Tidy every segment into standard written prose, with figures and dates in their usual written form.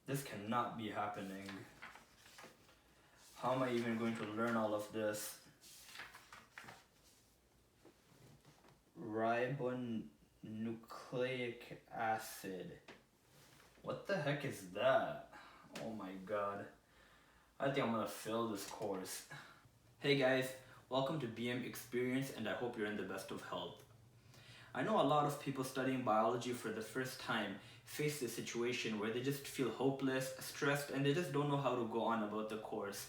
This cannot be happening. How am I even going to learn all of this? Ribonucleic acid. What the heck is that? Oh my god. I think I'm gonna fail this course. Hey guys, welcome to BM Experience, and I hope you're in the best of health. I know a lot of people studying biology for the first time face this situation where they just feel hopeless, stressed, and they just don't know how to go on about the course.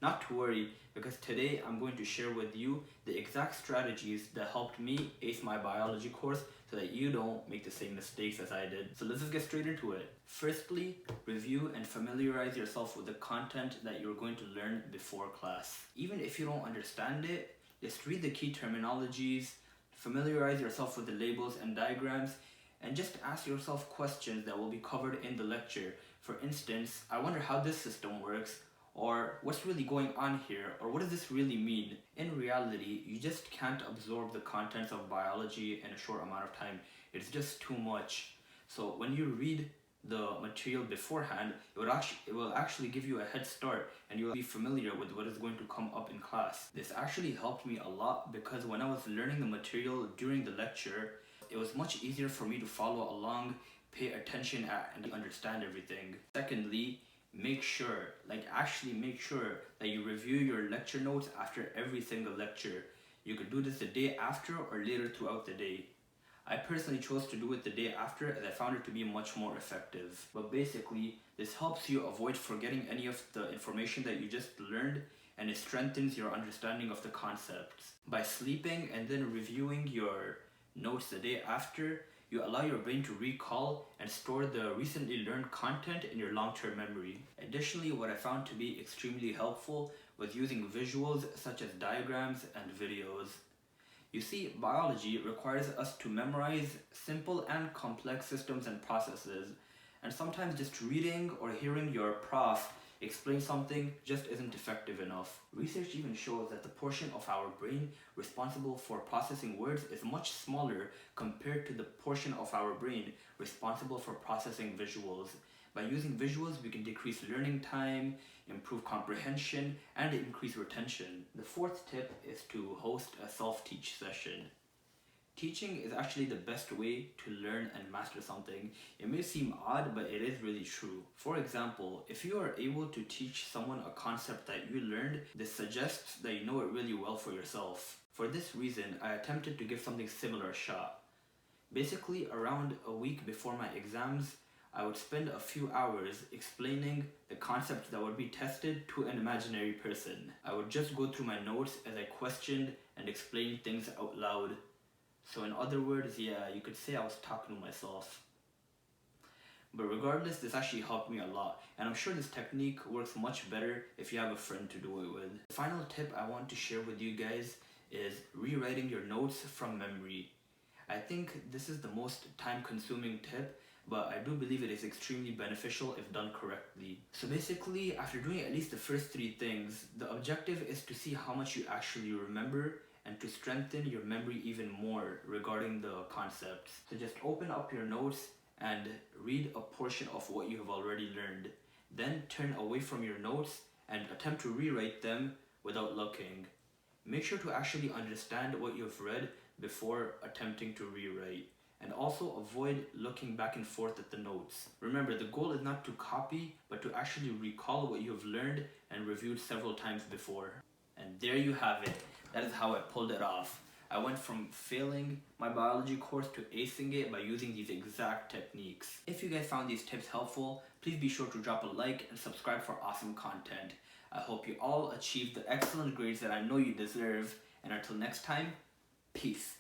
Not to worry, because today I'm going to share with you the exact strategies that helped me ace my biology course so that you don't make the same mistakes as I did. So let's just get straight into it. Firstly, review and familiarize yourself with the content that you're going to learn before class. Even if you don't understand it, just read the key terminologies, familiarize yourself with the labels and diagrams, and just ask yourself questions that will be covered in the lecture. For instance, I wonder how this system works, or what's really going on here, or what does this really mean? In reality, you just can't absorb the contents of biology in a short amount of time. It's just too much. So when you read the material beforehand, it will actually give you a head start, and you will be familiar with what is going to come up in class. This actually helped me a lot because when I was learning the material during the lecture, it was much easier for me to follow along, pay attention and understand everything. Secondly, make sure that you review your lecture notes after every single lecture. You could do this the day after or later throughout the day. I personally chose to do it the day after as I found it to be much more effective. But basically, this helps you avoid forgetting any of the information that you just learned, and it strengthens your understanding of the concepts. By sleeping and then reviewing your notes the day after, you allow your brain to recall and store the recently learned content in your long-term memory. Additionally, what I found to be extremely helpful was using visuals such as diagrams and videos. You see, biology requires us to memorize simple and complex systems and processes, and sometimes just reading or hearing your prof explain something just isn't effective enough. Research even shows that the portion of our brain responsible for processing words is much smaller compared to the portion of our brain responsible for processing visuals. By using visuals, we can decrease learning time, improve comprehension, and increase retention. The fourth tip is to host a self-teach session. Teaching is actually the best way to learn and master something. It may seem odd, but it is really true. For example, if you are able to teach someone a concept that you learned, this suggests that you know it really well for yourself. For this reason, I attempted to give something similar a shot. Basically, around a week before my exams, I would spend a few hours explaining the concepts that would be tested to an imaginary person. I would just go through my notes as I questioned and explained things out loud. So in other words, yeah, you could say I was talking to myself. But regardless, this actually helped me a lot, and I'm sure this technique works much better if you have a friend to do it with. The final tip I want to share with you guys is rewriting your notes from memory. I think this is the most time-consuming tip, but I do believe it is extremely beneficial if done correctly. So basically, after doing at least the first three things, the objective is to see how much you actually remember and to strengthen your memory even more regarding the concepts. So just open up your notes and read a portion of what you have already learned. Then turn away from your notes and attempt to rewrite them without looking. Make sure to actually understand what you've read before attempting to rewrite. And also avoid looking back and forth at the notes. Remember, the goal is not to copy, but to actually recall what you have learned and reviewed several times before. And there you have it. That is how I pulled it off. I went from failing my biology course to acing it by using these exact techniques. If you guys found these tips helpful, please be sure to drop a like and subscribe for awesome content. I hope you all achieve the excellent grades that I know you deserve. And until next time, peace.